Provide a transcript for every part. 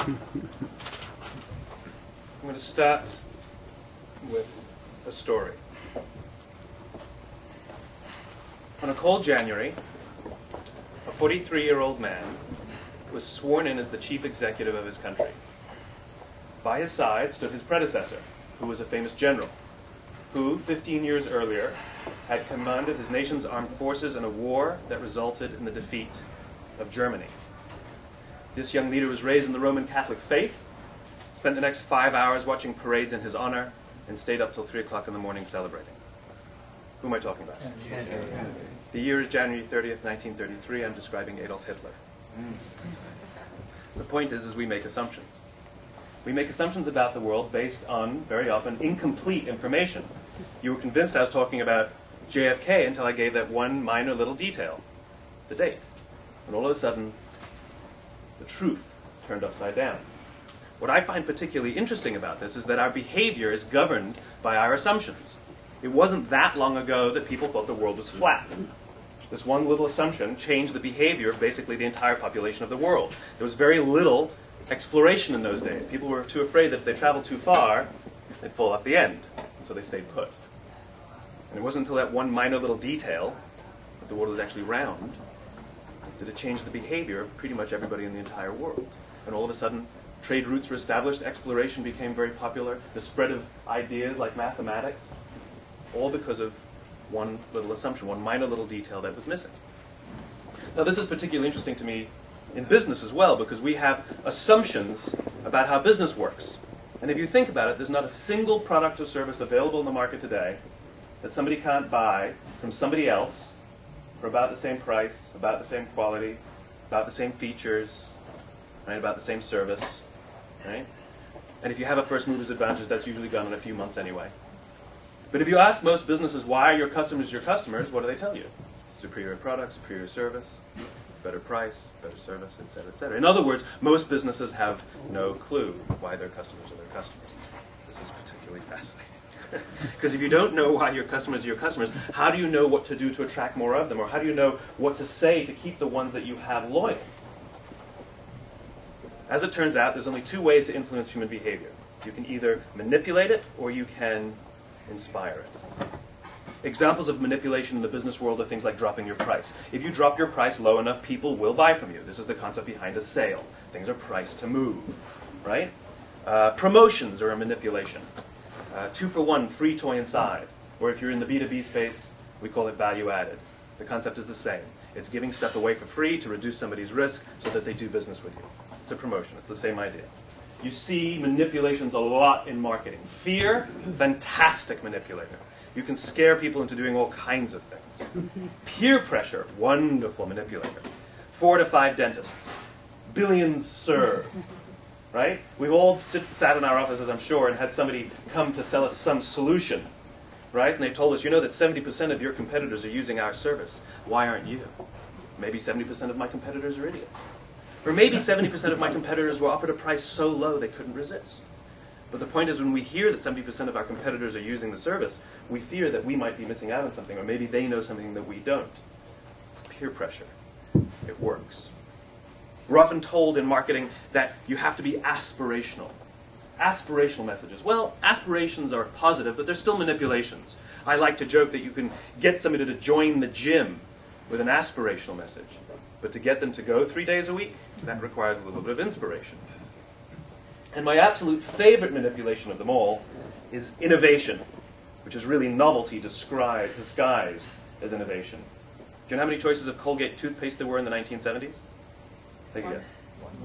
I'm going to start with a story. On a cold January, a 43-year-old man was sworn in as the chief executive of his country. By his side stood his predecessor, who was a famous general, who, 15 years earlier, had commanded his nation's armed forces in a war that resulted in the defeat of Germany. This young leader was raised in the Roman Catholic faith, spent the next 5 hours watching parades in his honor, and stayed up till 3 o'clock in the morning celebrating. Who am I talking about? The year is January 30th, 1933. I'm describing Adolf Hitler. The point is we make assumptions. We make assumptions about the world based on, very often, incomplete information. You were convinced I was talking about JFK until I gave that one minor little detail, the date. And all of a sudden, the truth turned upside down. What I find particularly interesting about this is that our behavior is governed by our assumptions. It wasn't that long ago that people thought the world was flat. This one little assumption changed the behavior of basically the entire population of the world. There was very little exploration in those days. People were too afraid that if they traveled too far, they'd fall off the end. And so they stayed put. And it wasn't until that one minor little detail, that the world is actually round, that it changed the behavior of pretty much everybody in the entire world. And all of a sudden, trade routes were established, exploration became very popular, the spread of ideas like mathematics, all because of one little assumption, one minor little detail that was missing. Now this is particularly interesting to me in business as well, because we have assumptions about how business works. And if you think about it, there's not a single product or service available in the market today that somebody can't buy from somebody else for about the same price, about the same quality, about the same features, right, about the same service. Right? And if you have a first mover's advantage, that's usually gone in a few months anyway. But if you ask most businesses why are your customers, what do they tell you? Superior product, superior service, better price, better service, et cetera, et cetera. In other words, most businesses have no clue why their customers are their customers. This is particularly fascinating. Because if you don't know why your customers are your customers, how do you know what to do to attract more of them? Or how do you know what to say to keep the ones that you have loyal? As it turns out, there's only two ways to influence human behavior. You can either manipulate it or you can inspire it. Examples of manipulation in the business world are things like dropping your price. If you drop your price low enough, people will buy from you. This is the concept behind a sale. Things are priced to move, right? Promotions are a manipulation. 2 for 1, free toy inside. Or if you're in the B2B space, we call it value added. The concept is the same. It's giving stuff away for free to reduce somebody's risk so that they do business with you. It's a promotion. It's the same idea. You see manipulations a lot in marketing. Fear, fantastic manipulator. You can scare people into doing all kinds of things. Peer pressure, wonderful manipulator. 4 to 5 dentists. Billions served. Right? We've all sat in our offices, I'm sure, and had somebody come to sell us some solution. Right? And they told us, you know that 70% of your competitors are using our service. Why aren't you? Maybe 70% of my competitors are idiots. Or maybe 70% of my competitors were offered a price so low they couldn't resist. But the point is, when we hear that 70% of our competitors are using the service, we fear that we might be missing out on something, or maybe they know something that we don't. It's peer pressure. It works. We're often told in marketing that you have to be aspirational. Aspirational messages. Well, aspirations are positive, but they're still manipulations. I like to joke that you can get somebody to join the gym with an aspirational message. But to get them to go 3 days a week, that requires a little bit of inspiration. And my absolute favorite manipulation of them all is innovation, which is really novelty disguised as innovation. Do you know how many choices of Colgate toothpaste there were in the 1970s? Take a guess.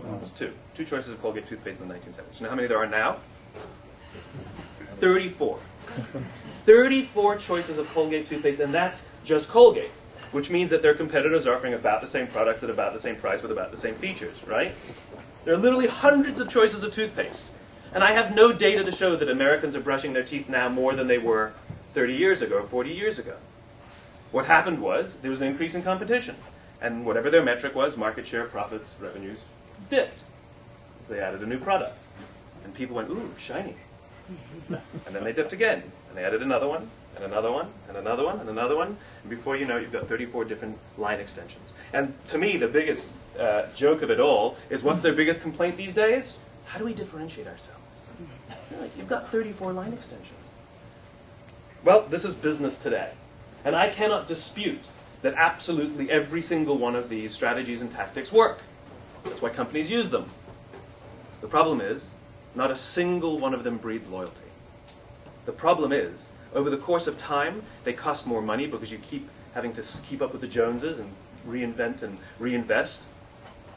It was 2. 2 choices of Colgate toothpaste in the 1970s. Do you know how many there are now? 34. 34 choices of Colgate toothpaste, and that's just Colgate. Which means that their competitors are offering about the same products at about the same price with about the same features, right? There are literally hundreds of choices of toothpaste. And I have no data to show that Americans are brushing their teeth now more than they were 30 years ago or 40 years ago. What happened was there was an increase in competition. And whatever their metric was, market share, profits, revenues, dipped. So they added a new product. And people went, ooh, shiny. And then they dipped again. And they added another one, and another one, and another one, and another one. And before you know it, you've got 34 different line extensions. And to me, the biggest joke of it all is what's their biggest complaint these days? How do we differentiate ourselves? You've got 34 line extensions. Well, this is business today. And I cannot dispute that absolutely every single one of these strategies and tactics work. That's why companies use them. The problem is, not a single one of them breeds loyalty. The problem is, over the course of time, they cost more money because you keep having to keep up with the Joneses and reinvent and reinvest.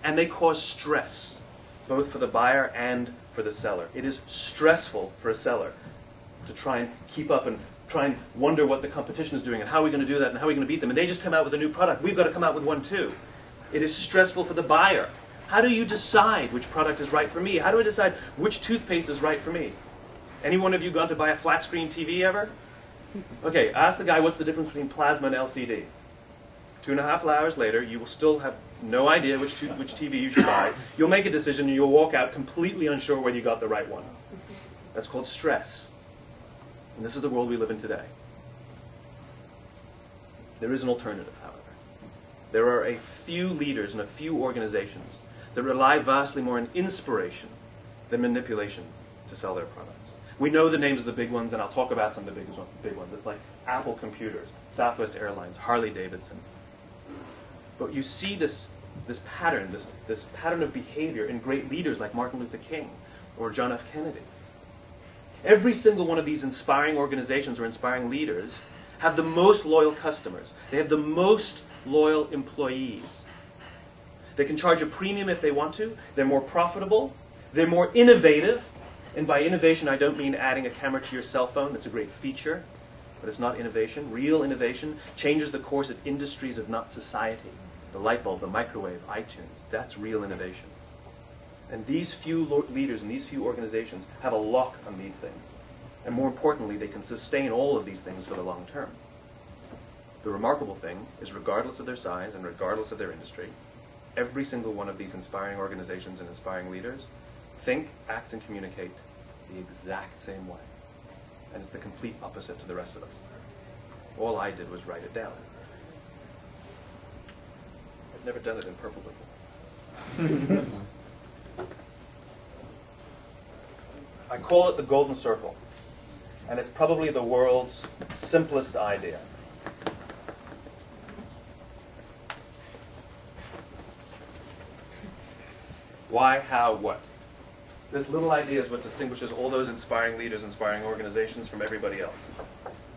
And they cause stress, both for the buyer and for the seller. It is stressful for a seller to try and keep up and try and wonder what the competition is doing and how are we going to do that and how are we going to beat them. And they just come out with a new product. We've got to come out with one too. It is stressful for the buyer. How do you decide which product is right for me? How do I decide which toothpaste is right for me? Any one of you gone to buy a flat screen TV ever? Okay, ask the guy what's the difference between plasma and LCD. 2.5 hours later, you will still have no idea which TV you should buy. You'll make a decision and you'll walk out completely unsure whether you got the right one. That's called stress. And this is the world we live in today. There is an alternative, however. There are a few leaders and a few organizations that rely vastly more on inspiration than manipulation to sell their products. We know the names of the big ones, and I'll talk about some of the big ones. It's like Apple Computers, Southwest Airlines, Harley Davidson. But you see this pattern, this pattern of behavior in great leaders like Martin Luther King or John F. Kennedy. Every single one of these inspiring organizations or inspiring leaders have the most loyal customers. They have the most loyal employees. They can charge a premium if they want to. They're more profitable. They're more innovative. And by innovation, I don't mean adding a camera to your cell phone. That's a great feature, but it's not innovation. Real innovation changes the course of industries, of not society. The light bulb, the microwave, iTunes, that's real innovation. And these few leaders and these few organizations have a lock on these things. And more importantly, they can sustain all of these things for the long term. The remarkable thing is, regardless of their size and regardless of their industry, every single one of these inspiring organizations and inspiring leaders think, act, and communicate the exact same way. And it's the complete opposite to the rest of us. All I did was write it down. I've never done it in purple before. I call it the golden circle. And it's probably the world's simplest idea. Why, how, what? This little idea is what distinguishes all those inspiring leaders, inspiring organizations from everybody else.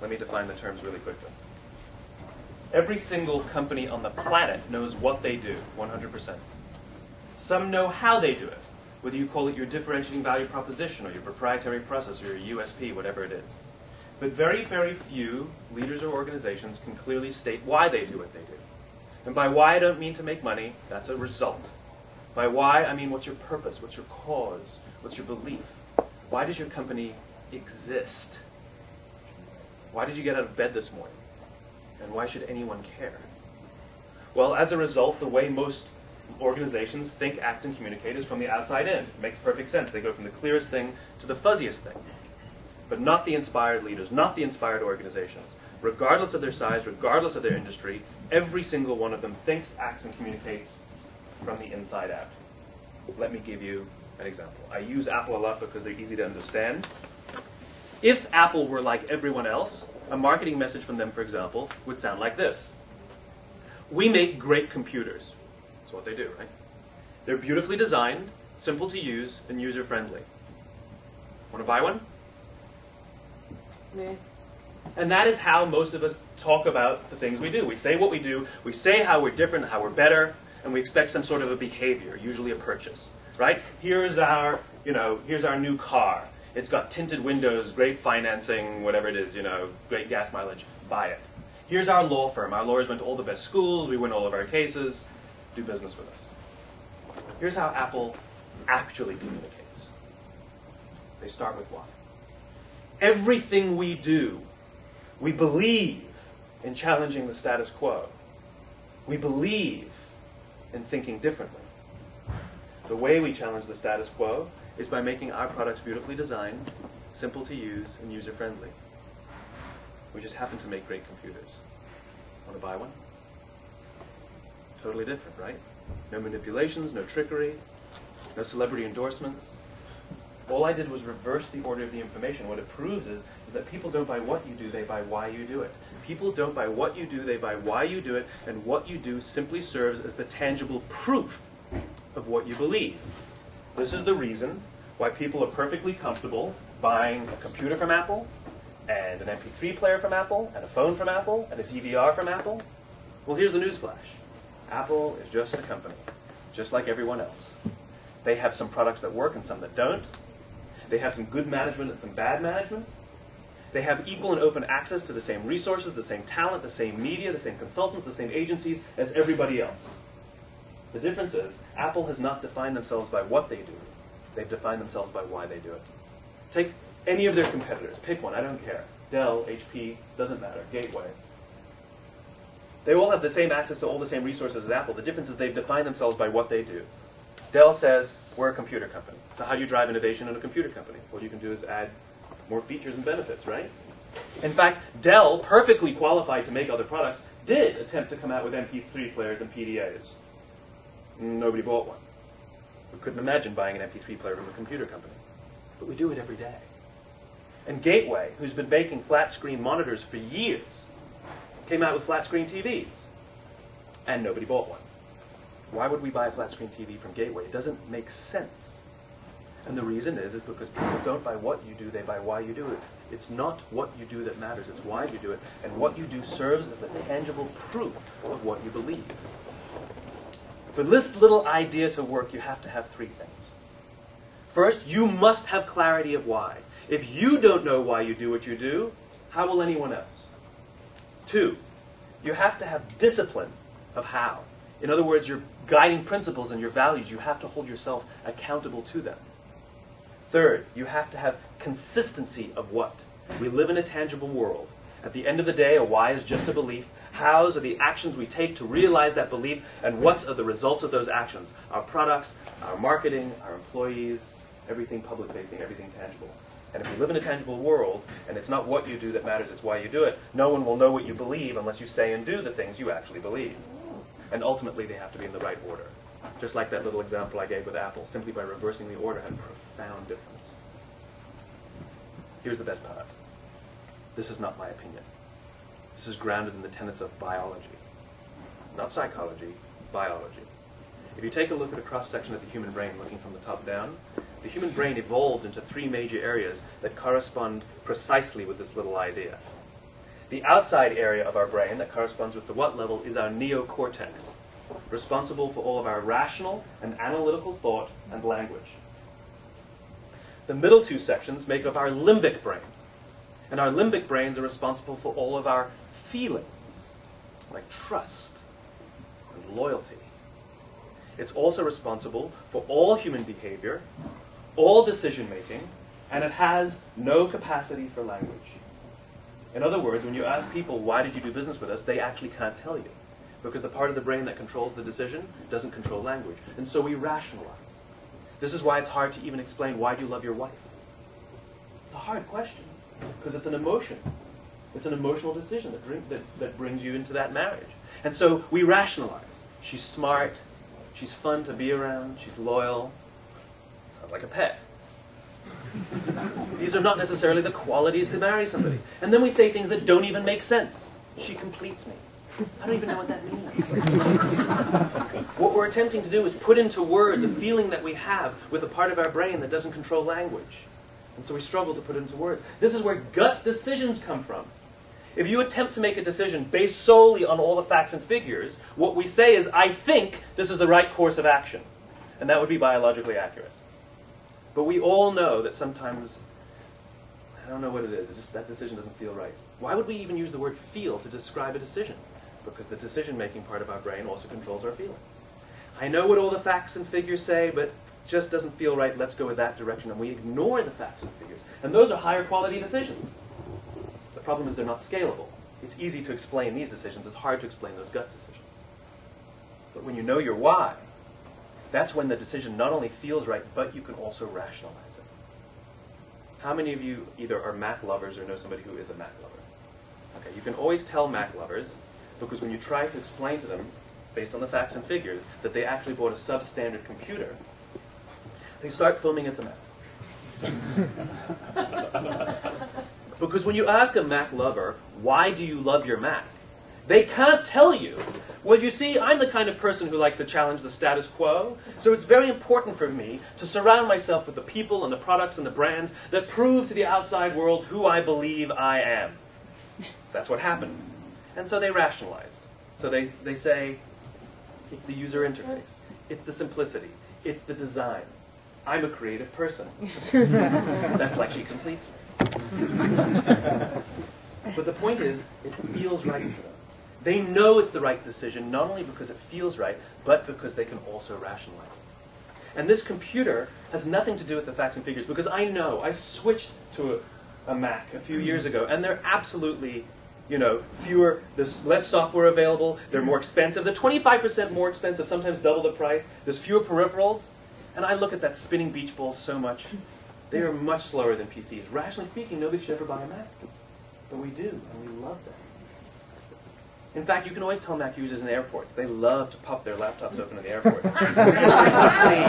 Let me define the terms really quickly. Every single company on the planet knows what they do, 100%. Some know how they do it, whether you call it your differentiating value proposition or your proprietary process or your USP, whatever it is. But very, very few leaders or organizations can clearly state why they do what they do. And by why, I don't mean to make money. That's a result. By why, I mean what's your purpose, what's your cause, what's your belief? Why does your company exist? Why did you get out of bed this morning? And why should anyone care? Well, as a result, the way most organizations think, act, and communicate is from the outside in. It makes perfect sense. They go from the clearest thing to the fuzziest thing. But not the inspired leaders, not the inspired organizations. Regardless of their size, regardless of their industry, every single one of them thinks, acts, and communicates from the inside out. Let me give you an example. I use Apple a lot because they're easy to understand. If Apple were like everyone else, a marketing message from them, for example, would sound like this. We make great computers. That's what they do, right? They're beautifully designed, simple to use, and user-friendly. Want to buy one? Meh. And that is how most of us talk about the things we do. We say what we do, we say how we're different, how we're better, and we expect some sort of a behavior, usually a purchase, right? Here's our new car. It's got tinted windows, great financing, whatever it is, great gas mileage. Buy it. Here's our law firm. Our lawyers went to all the best schools. We win all of our cases. Do business with us. Here's how Apple actually communicates. They start with why. Everything we do, we believe in challenging the status quo. We believe in thinking differently. The way we challenge the status quo is by making our products beautifully designed, simple to use, and user-friendly. We just happen to make great computers. Want to buy one? Totally different, right? No manipulations, no trickery, no celebrity endorsements. All I did was reverse the order of the information. What it proves is that people don't buy what you do, they buy why you do it. People don't buy what you do, they buy why you do it, and what you do simply serves as the tangible proof of what you believe. This is the reason why people are perfectly comfortable buying a computer from Apple, and an MP3 player from Apple, and a phone from Apple, and a DVR from Apple. Well, here's the newsflash. Apple is just a company, just like everyone else. They have some products that work and some that don't. They have some good management and some bad management. They have equal and open access to the same resources, the same talent, the same media, the same consultants, the same agencies as everybody else. The difference is, Apple has not defined themselves by what they do. They've defined themselves by why they do it. Take any of their competitors. Pick one, I don't care. Dell, HP, doesn't matter. Gateway. They all have the same access to all the same resources as Apple. The difference is they've defined themselves by what they do. Dell says, we're a computer company. So how do you drive innovation in a computer company? What you can do is add more features and benefits, right? In fact, Dell, perfectly qualified to make other products, did attempt to come out with MP3 players and PDAs. Nobody bought one. We couldn't imagine buying an MP3 player from a computer company. But we do it every day. And Gateway, who's been making flat-screen monitors for years, came out with flat-screen TVs. And nobody bought one. Why would we buy a flat-screen TV from Gateway? It doesn't make sense. And the reason is because people don't buy what you do, they buy why you do it. It's not what you do that matters, it's why you do it. And what you do serves as the tangible proof of what you believe. For this little idea to work, you have to have three things. First, you must have clarity of why. If you don't know why you do what you do, how will anyone else? Two, you have to have discipline of how. In other words, your guiding principles and your values, you have to hold yourself accountable to them. Third, you have to have consistency of what. We live in a tangible world. At the end of the day, a why is just a belief. Hows are the actions we take to realize that belief, and what's are the results of those actions? Our products, our marketing, our employees, everything public-facing, everything tangible. And if you live in a tangible world, and it's not what you do that matters, it's why you do it, no one will know what you believe unless you say and do the things you actually believe. And ultimately, they have to be in the right order. Just like that little example I gave with Apple, simply by reversing the order had a profound difference. Here's the best part. This is not my opinion. This is grounded in the tenets of biology. Not psychology, biology. If you take a look at a cross-section of the human brain looking from the top down, the human brain evolved into three major areas that correspond precisely with this little idea. The outside area of our brain that corresponds with the what level is our neocortex, responsible for all of our rational and analytical thought and language. The middle two sections make up our limbic brain, and our limbic brains are responsible for all of our feelings, like trust and loyalty. It's also responsible for all human behavior, all decision-making, and it has no capacity for language. In other words, when you ask people, why did you do business with us, they actually can't tell you. Because the part of the brain that controls the decision doesn't control language. And so we rationalize. This is why it's hard to even explain, why do you love your wife? It's a hard question, because it's an emotion. It's an emotional decision that brings you into that marriage. And so we rationalize. She's smart, she's fun to be around, she's loyal. Sounds like a pet. These are not necessarily the qualities to marry somebody. And then we say things that don't even make sense. She completes me. I don't even know what that means. What we're attempting to do is put into words a feeling that we have with a part of our brain that doesn't control language. And so we struggle to put it into words. This is where gut decisions come from. If you attempt to make a decision based solely on all the facts and figures, what we say is, I think this is the right course of action. And that would be biologically accurate. But we all know that sometimes, I don't know what it is, that decision doesn't feel right. Why would we even use the word feel to describe a decision? Because the decision-making part of our brain also controls our feelings. I know what all the facts and figures say, but it just doesn't feel right, let's go with that direction. And we ignore the facts and figures. And those are higher quality decisions. The problem is they're not scalable. It's easy to explain these decisions, it's hard to explain those gut decisions. But when you know your why, that's when the decision not only feels right, but you can also rationalize it. How many of you either are Mac lovers or know somebody who is a Mac lover? Okay, you can always tell Mac lovers, because when you try to explain to them, based on the facts and figures, that they actually bought a substandard computer, they start foaming at the mouth. Because when you ask a Mac lover, why do you love your Mac? They can't tell you. Well, you see, I'm the kind of person who likes to challenge the status quo, so it's very important for me to surround myself with the people and the products and the brands that prove to the outside world who I believe I am. That's what happened. And so they rationalized. So they say, it's the user interface, it's the simplicity, it's the design. I'm a creative person. That's like she completes me. But the point is, it feels right to them. They know it's the right decision, not only because it feels right, but because they can also rationalize it. And this computer has nothing to do with the facts and figures, because I know, I switched to a Mac a few years ago, and they're absolutely, fewer, there's less software available, they're more expensive, they're 25% more expensive, sometimes double the price, there's fewer peripherals, and I look at that spinning beach ball so much. They are much slower than PCs. Rationally speaking, nobody should ever buy a Mac. But we do, and we love them. In fact, you can always tell Mac users in airports. They love to pop their laptops open in the airport. You can see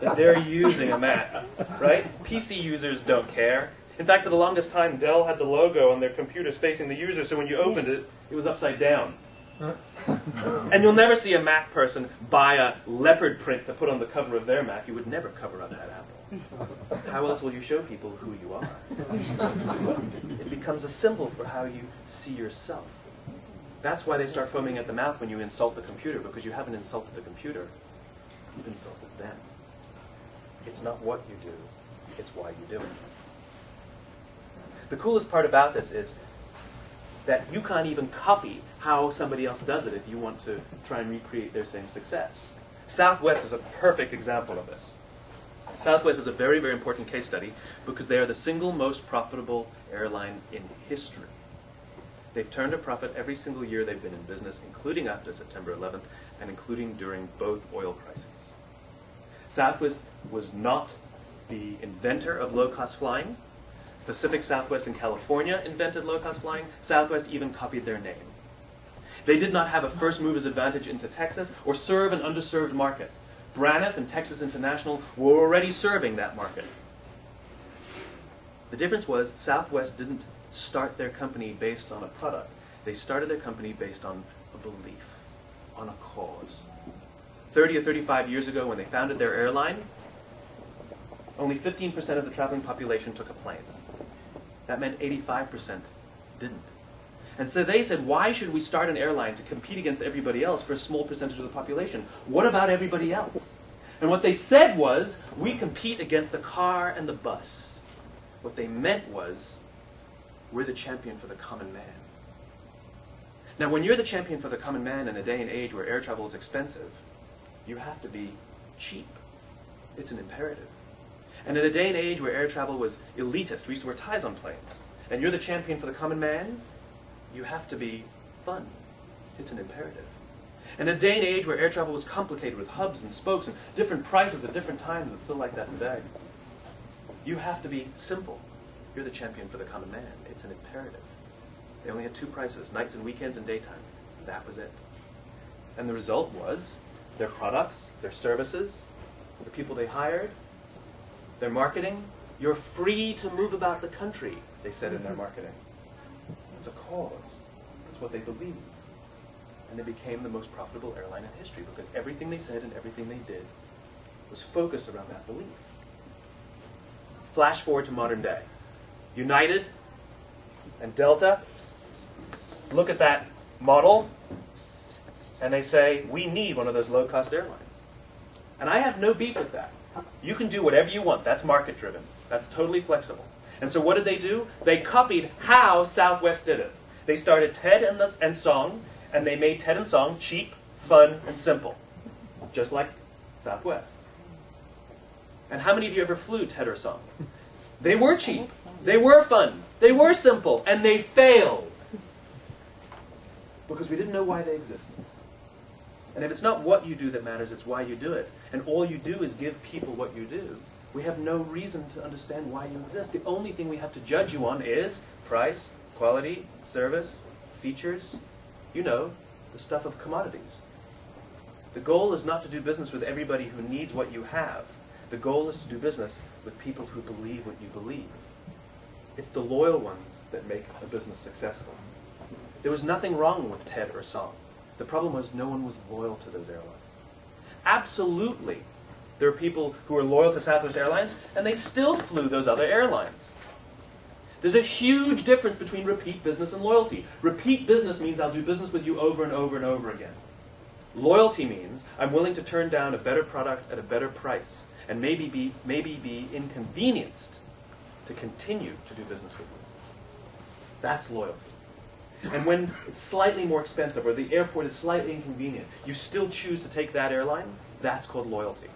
that they're using a Mac, right? PC users don't care. In fact, for the longest time, Dell had the logo on their computers facing the user, so when you opened it, it was upside down. And you'll never see a Mac person buy a leopard print to put on the cover of their Mac. You would never cover up that apple. How else will you show people who you are? It becomes a symbol for how you see yourself. That's why they start foaming at the mouth when you insult the computer, because you haven't insulted the computer, you've insulted them. It's not what you do, it's why you do it. The coolest part about this is that you can't even copy how somebody else does it if you want to try and recreate their same success. Southwest is a perfect example of this. Southwest is a very, very important case study because they are the single most profitable airline in history. They've turned a profit every single year they've been in business, including after September 11th and including during both oil crises. Southwest was not the inventor of low-cost flying. Pacific Southwest in California invented low-cost flying. Southwest even copied their name. They did not have a first mover's advantage into Texas or serve an underserved market. Braniff and Texas International were already serving that market. The difference was Southwest didn't start their company based on a product. They started their company based on a belief, on a cause. 30 or 35 years ago when they founded their airline, only 15% of the traveling population took a plane. That meant 85% didn't. And so they said, why should we start an airline to compete against everybody else for a small percentage of the population? What about everybody else? And what they said was, we compete against the car and the bus. What they meant was, we're the champion for the common man. Now, when you're the champion for the common man in a day and age where air travel is expensive, you have to be cheap. It's an imperative. And in a day and age where air travel was elitist, we used to wear ties on planes, and you're the champion for the common man, you have to be fun. It's an imperative. In a day and age where air travel was complicated with hubs and spokes and different prices at different times, it's still like that today. You have to be simple. You're the champion for the common man. It's an imperative. They only had two prices, nights and weekends and daytime. That was it. And the result was their products, their services, the people they hired, their marketing. You're free to move about the country, they said in their marketing. It's a cause. It's what they believed. And they became the most profitable airline in history because everything they said and everything they did was focused around that belief. Flash forward to modern day. United and Delta look at that model and they say, we need one of those low-cost airlines. And I have no beef with that. You can do whatever you want. That's market-driven. That's totally flexible. And so what did they do? They copied how Southwest did it. They started TED and Song, and they made TED and Song cheap, fun, and simple. Just like Southwest. And how many of you ever flew TED or Song? They were cheap. They were fun. They were simple. And they failed. Because we didn't know why they existed. And if it's not what you do that matters, it's why you do it. And all you do is give people what you do. We have no reason to understand why you exist. The only thing we have to judge you on is price, quality, service, features. You know, the stuff of commodities. The goal is not to do business with everybody who needs what you have. The goal is to do business with people who believe what you believe. It's the loyal ones that make a business successful. There was nothing wrong with TED or Song. The problem was no one was loyal to those airlines. Absolutely, there are people who are loyal to Southwest Airlines, and they still flew those other airlines. There's a huge difference between repeat business and loyalty. Repeat business means I'll do business with you over and over and over again. Loyalty means I'm willing to turn down a better product at a better price and maybe be inconvenienced to continue to do business with you. That's loyalty. And when it's slightly more expensive or the airport is slightly inconvenient, you still choose to take that airline, that's called loyalty.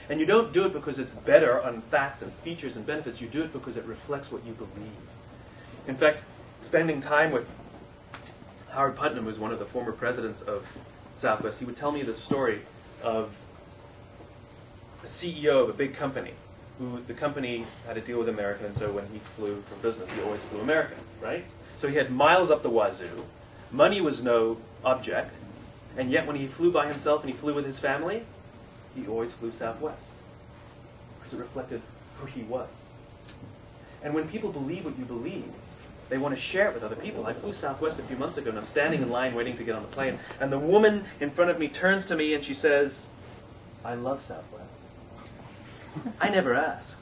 And you don't do it because it's better on facts and features and benefits. You do it because it reflects what you believe. In fact, spending time with Howard Putnam, who's one of the former presidents of Southwest, he would tell me this story of a CEO of a big company who the company had a deal with American, and so when he flew for business, he always flew American, right? So he had miles up the wazoo. Money was no object, and yet when he flew by himself and he flew with his family, he always flew Southwest because it reflected who he was. And when people believe what you believe, they want to share it with other people. I flew Southwest a few months ago, and I'm standing in line waiting to get on the plane, and the woman in front of me turns to me and she says, "I love Southwest." I never asked.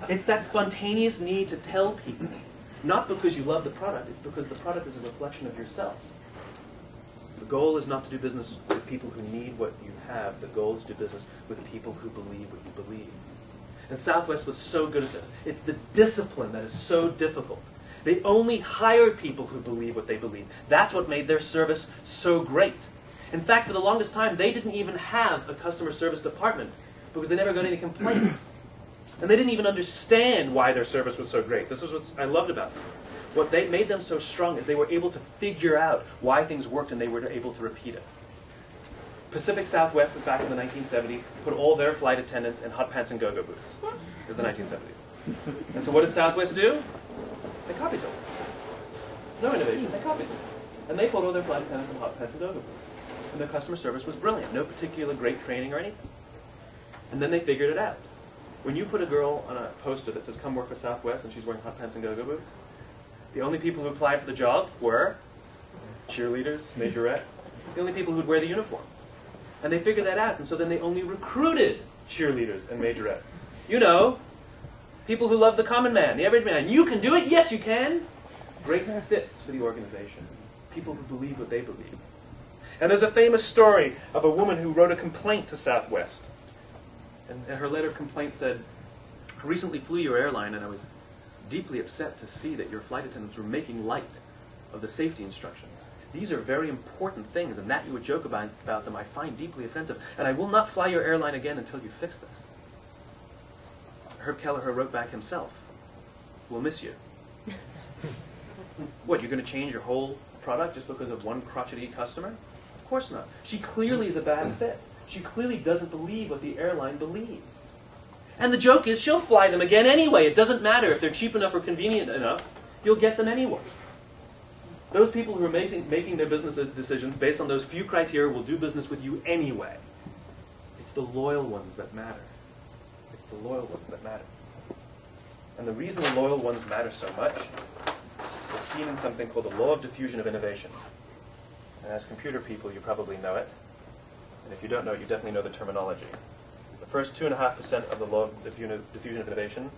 It's that spontaneous need to tell people, not because you love the product, it's because the product is a reflection of yourself. The goal is not to do business with people who need what you have. The goal is to do business with people who believe what you believe. And Southwest was so good at this. It's the discipline that is so difficult. They only hired people who believe what they believe. That's what made their service so great. In fact, for the longest time, they didn't even have a customer service department because they never got any complaints. And they didn't even understand why their service was so great. This is what I loved about them. What they made them so strong is they were able to figure out why things worked and they were able to repeat it. Pacific Southwest, back in the 1970s, put all their flight attendants in hot pants and go-go boots. It was the 1970s. And so what did Southwest do? They copied them. No innovation, they copied them. And they put all their flight attendants in hot pants and go-go boots. And their customer service was brilliant. No particular great training or anything. And then they figured it out. When you put a girl on a poster that says, "Come work for Southwest," and she's wearing hot pants and go-go boots, the only people who applied for the job were cheerleaders, majorettes, the only people who would wear the uniform. And they figured that out, and so then they only recruited cheerleaders and majorettes. You know, people who love the common man, the average man. You can do it, yes you can. Great fits for the organization. People who believe what they believe. And there's a famous story of a woman who wrote a complaint to Southwest. And her letter of complaint said, "I recently flew your airline and I was deeply upset to see that your flight attendants were making light of the safety instructions. These are very important things, and that you would joke about them I find deeply offensive, and I will not fly your airline again until you fix this." Herb Kelleher wrote back himself, "We'll miss you." What, you're going to change your whole product just because of one crotchety customer? Of course not. She clearly is a bad fit. She clearly doesn't believe what the airline believes. And the joke is she'll fly them again anyway. It doesn't matter if they're cheap enough or convenient enough. You'll get them anyway. Those people who are making their business decisions based on those few criteria will do business with you anyway. It's the loyal ones that matter. It's the loyal ones that matter. And the reason the loyal ones matter so much is seen in something called the law of diffusion of innovation. And as computer people, you probably know it. And if you don't know it, you definitely know the terminology. The first 2.5% of the law of diffusion of innovation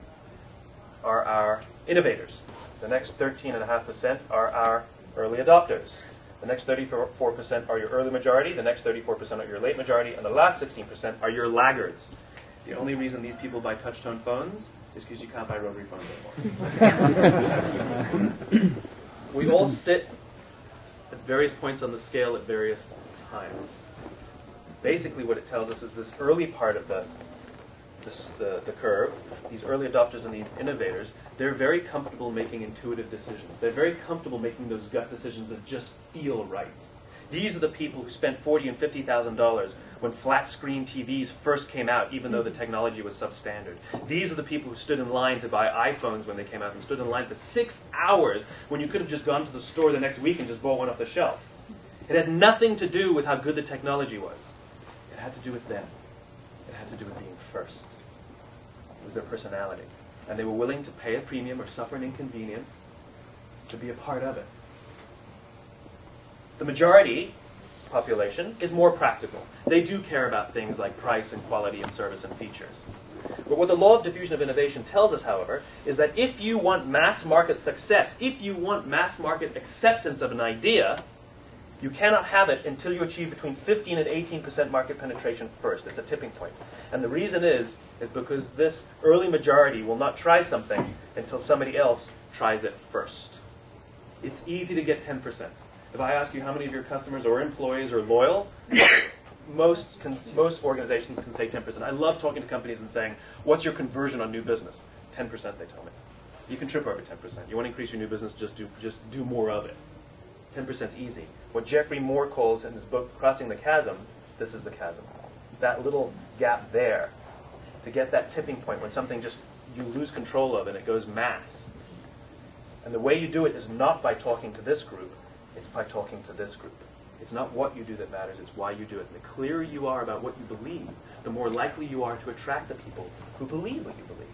are our innovators. The next 13.5% are our early adopters. The next 34% are your early majority. The next 34% are your late majority. And the last 16% are your laggards. The only reason these people buy touch-tone phones is because you can't buy rotary phones anymore. We all sit at various points on the scale at various times. Basically what it tells us is this early part of the curve, these early adopters and these innovators, they're very comfortable making intuitive decisions. They're very comfortable making those gut decisions that just feel right. These are the people who spent $40,000 and $50,000 when flat-screen TVs first came out, even though the technology was substandard. These are the people who stood in line to buy iPhones when they came out and stood in line for 6 hours when you could have just gone to the store the next week and just bought one off the shelf. It had nothing to do with how good the technology was. It had to do with them. It had to do with being first. It was their personality. And they were willing to pay a premium or suffer an inconvenience to be a part of it. The majority population is more practical. They do care about things like price and quality and service and features. But what the law of diffusion of innovation tells us, however, is that if you want mass market success, if you want mass market acceptance of an idea, you cannot have it until you achieve between 15 and 18% market penetration first. It's a tipping point. And the reason is because this early majority will not try something until somebody else tries it first. It's easy to get 10%. If I ask you how many of your customers or employees are loyal, most organizations can say 10%. I love talking to companies and saying, what's your conversion on new business? 10%, they tell me. You can trip over 10%. You want to increase your new business, just do more of it. 10% is easy. What Jeffrey Moore calls in his book, Crossing the Chasm, this is the chasm. That little gap there, to get that tipping point when something just you lose control of and it goes mass. And the way you do it is not by talking to this group, it's by talking to this group. It's not what you do that matters, it's why you do it. And the clearer you are about what you believe, the more likely you are to attract the people who believe what you believe.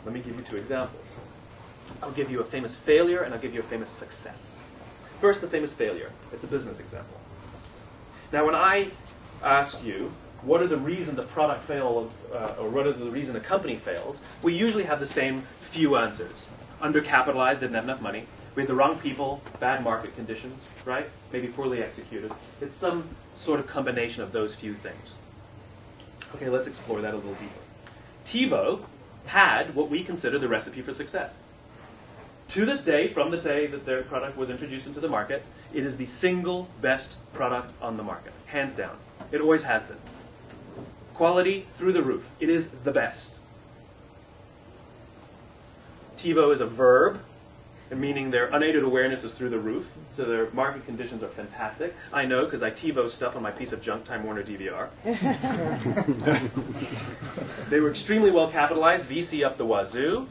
Let me give you two examples. I'll give you a famous failure and I'll give you a famous success. First, the famous failure. It's a business example. Now, when I ask you, what are the reasons a product fails, or what is the reason a company fails, we usually have the same few answers. Undercapitalized, didn't have enough money. We had the wrong people, bad market conditions, right? Maybe poorly executed. It's some sort of combination of those few things. Okay, let's explore that a little deeper. TiVo had what we consider the recipe for success. To this day, from the day that their product was introduced into the market, it is the single best product on the market, hands down. It always has been. Quality through the roof. It is the best. TiVo is a verb, meaning their unaided awareness is through the roof, so their market conditions are fantastic. I know, because I TiVo stuff on my piece of junk Time Warner DVR. They were extremely well capitalized, VC up the wazoo,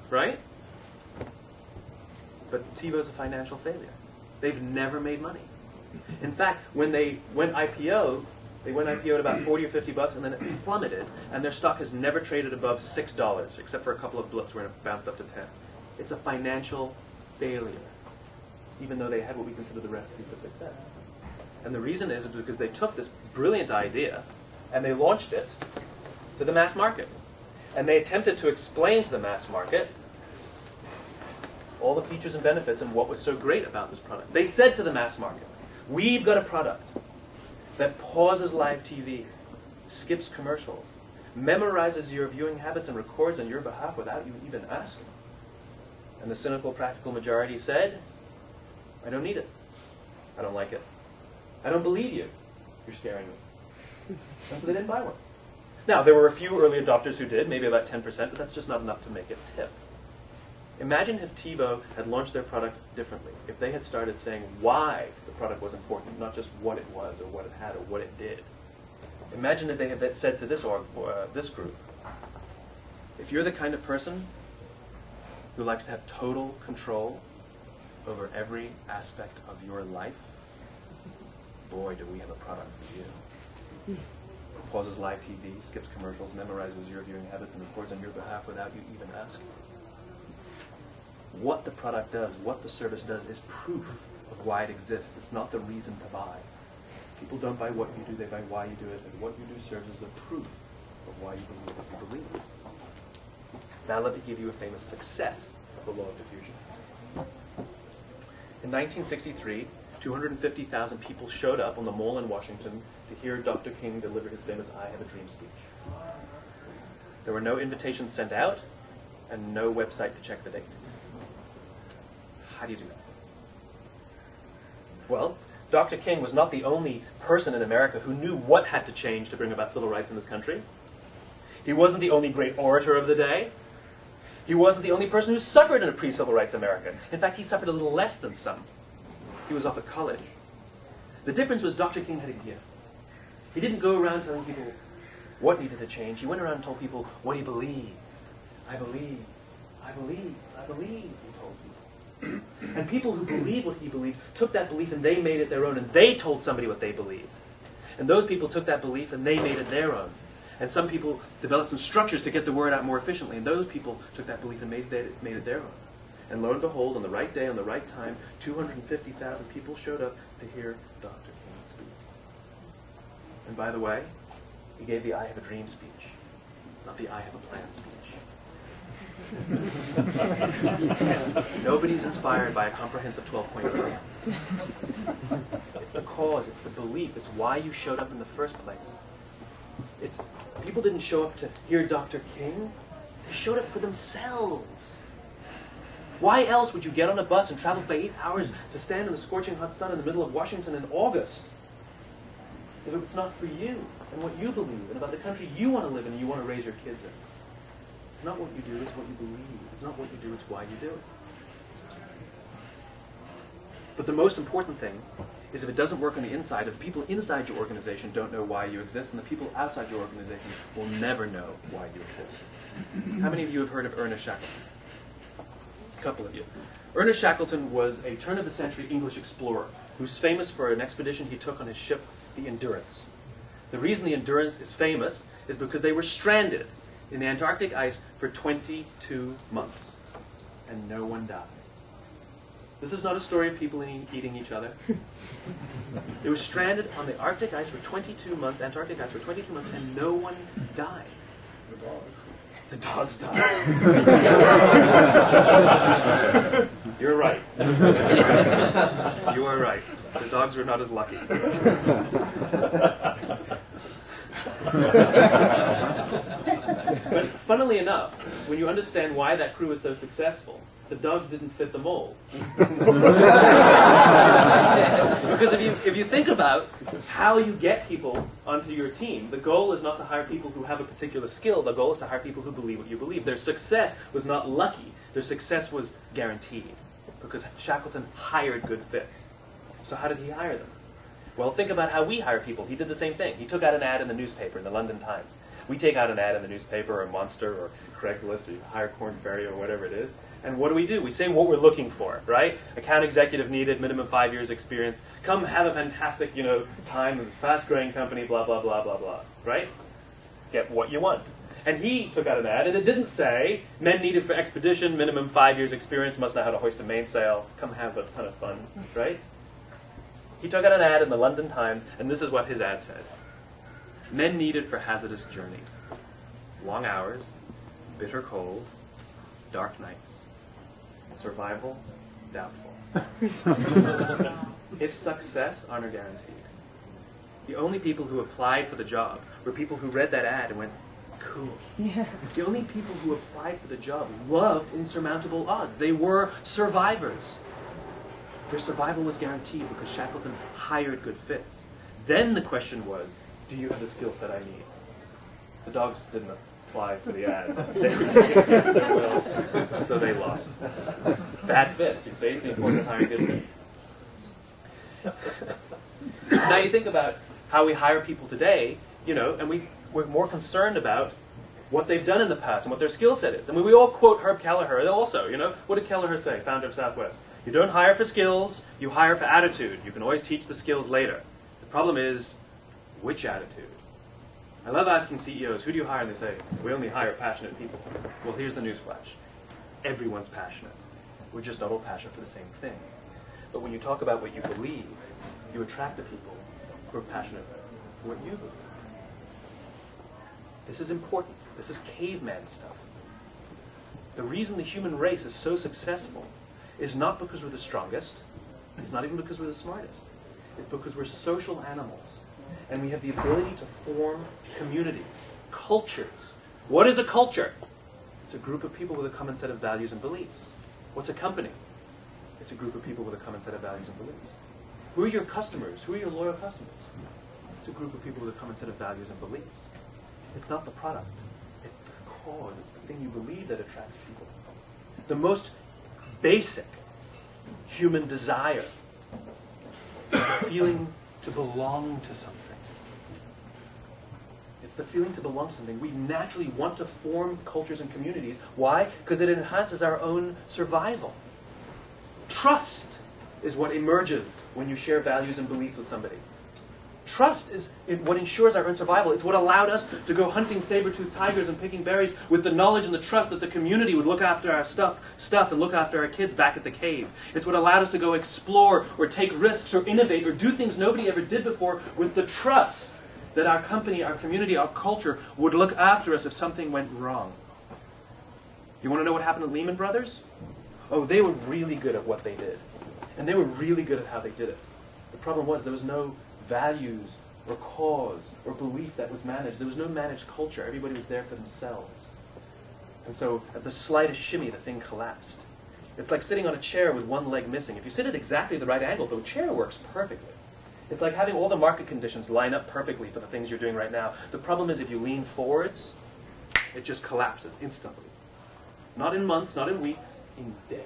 right? But TiVo's a financial failure. They've never made money. In fact, when they went IPO at about 40 or 50 bucks, and then it plummeted, and their stock has never traded above $6, except for a couple of blips where it bounced up to 10. It's a financial failure, even though they had what we consider the recipe for success. And the reason is because they took this brilliant idea and they launched it to the mass market. And they attempted to explain to the mass market all the features and benefits and what was so great about this product. They said to the mass market, we've got a product that pauses live TV, skips commercials, memorizes your viewing habits and records on your behalf without you even asking. And the cynical, practical majority said, I don't need it. I don't like it. I don't believe you. You're scaring me. And so they didn't buy one. Now, there were a few early adopters who did, maybe about 10%, but that's just not enough to make it tip. Imagine if TiVo had launched their product differently, if they had started saying why the product was important, not just what it was or what it had or what it did. Imagine if they had said to this group, if you're the kind of person who likes to have total control over every aspect of your life, boy, do we have a product for you. Pauses live TV, skips commercials, memorizes your viewing habits, and records on your behalf without you even asking. What the product does, what the service does, is proof of why it exists. It's not the reason to buy. People don't buy what you do, they buy why you do it, and what you do serves as the proof of why you believe what you believe. Now let me give you a famous success of the law of diffusion. In 1963, 250,000 people showed up on the Mall in Washington to hear Dr. King deliver his famous I Have a Dream speech. There were no invitations sent out and no website to check the date. How do you do that? Well, Dr. King was not the only person in America who knew what had to change to bring about civil rights in this country. He wasn't the only great orator of the day. He wasn't the only person who suffered in a pre-civil rights America. In fact, he suffered a little less than some. He was off at college. The difference was Dr. King had a gift. He didn't go around telling people what needed to change. He went around and told people what he believed. I believe, I believe, I believe, he told people. And people who believed what he believed took that belief and they made it their own, and they told somebody what they believed. And those people took that belief and they made it their own. And some people developed some structures to get the word out more efficiently, and those people took that belief and made it their own. And lo and behold, on the right day, on the right time, 250,000 people showed up to hear Dr. King speak. And by the way, he gave the I have a dream speech, not the I have a plan speech. Nobody's inspired by a comprehensive 12-point plan. It's the cause, it's the belief, it's why you showed up in the first place. People didn't show up to hear Dr. King, they showed up for themselves. Why else would you get on a bus and travel for 8 hours to stand in the scorching hot sun in the middle of Washington in August? If it's not for you and what you believe and about the country you want to live in and you want to raise your kids in. It's not what you do, it's what you believe. It's not what you do, it's why you do it. But the most important thing is if it doesn't work on the inside, if the people inside your organization don't know why you exist, and the people outside your organization will never know why you exist. How many of you have heard of Ernest Shackleton? A couple of you. Ernest Shackleton was a turn-of-the-century English explorer who's famous for an expedition he took on his ship, the Endurance. The reason the Endurance is famous is because they were stranded in the Antarctic ice for 22 months, and no one died. This is not a story of people eating each other. It was stranded on the Arctic ice for 22 months, Antarctic ice for 22 months, and no one died. The dogs died. You're right. You are right. The dogs were not as lucky. But funnily enough, when you understand why that crew was so successful, the dogs didn't fit the mold. Because if you think about how you get people onto your team, the goal is not to hire people who have a particular skill. The goal is to hire people who believe what you believe. Their success was not lucky. Their success was guaranteed because Shackleton hired good fits. So how did he hire them? Well, think about how we hire people. He did the same thing. He took out an ad in the newspaper, in the London Times. We take out an ad in the newspaper or Monster or Craigslist or hire Korn Ferry or whatever it is. And what do? We say what we're looking for, right? Account executive needed, minimum 5 years experience. Come have a fantastic, time in this fast-growing company, blah, blah, blah, blah, blah, right? Get what you want. And he took out an ad, and it didn't say, men needed for expedition, minimum 5 years experience, must know how to hoist a mainsail, come have a ton of fun, right? He took out an ad in the London Times, and this is what his ad said. Men needed for hazardous journey. Long hours, bitter cold, dark nights. Survival, doubtful. If success, honor guaranteed. The only people who applied for the job were people who read that ad and went, cool. Yeah. The only people who applied for the job loved insurmountable odds. They were survivors. Their survival was guaranteed because Shackleton hired good fits. Then the question was, do you have the skill set I need? The dogs didn't apply for the ad. They were taking against their will, so they lost. Bad fits, you see? It's the importance of hiring good fits. Now you think about how we hire people today, and we're more concerned about what they've done in the past and what their skill set is. I mean, we all quote Herb Kelleher also, What did Kelleher say, founder of Southwest? You don't hire for skills, you hire for attitude. You can always teach the skills later. The problem is, which attitude? I love asking CEOs, who do you hire? And they say, we only hire passionate people. Well, here's the newsflash. Everyone's passionate. We're just not all passionate for the same thing. But when you talk about what you believe, you attract the people who are passionate for what you believe. This is important. This is caveman stuff. The reason the human race is so successful is not because we're the strongest. It's not even because we're the smartest. It's because we're social animals. And we have the ability to form communities, cultures. What is a culture? It's a group of people with a common set of values and beliefs. What's a company? It's a group of people with a common set of values and beliefs. Who are your customers? Who are your loyal customers? It's a group of people with a common set of values and beliefs. It's not the product. It's the cause. It's the thing you believe that attracts people. The most basic human desire is the feeling to belong to something. It's the feeling to belong to something. We naturally want to form cultures and communities. Why? Because it enhances our own survival. Trust is what emerges when you share values and beliefs with somebody. Trust is what ensures our own survival. It's what allowed us to go hunting saber-toothed tigers and picking berries with the knowledge and the trust that the community would look after our stuff and look after our kids back at the cave. It's what allowed us to go explore or take risks or innovate or do things nobody ever did before with the trust that our company, our community, our culture would look after us if something went wrong. You want to know what happened to Lehman Brothers? Oh, they were really good at what they did. And they were really good at how they did it. The problem was there was no values or cause or belief that was managed. There was no managed culture. Everybody was there for themselves. And so at the slightest shimmy, the thing collapsed. It's like sitting on a chair with one leg missing. If you sit at exactly the right angle, the chair works perfectly. It's like having all the market conditions line up perfectly for the things you're doing right now. The problem is if you lean forwards, it just collapses instantly. Not in months, not in weeks, in days.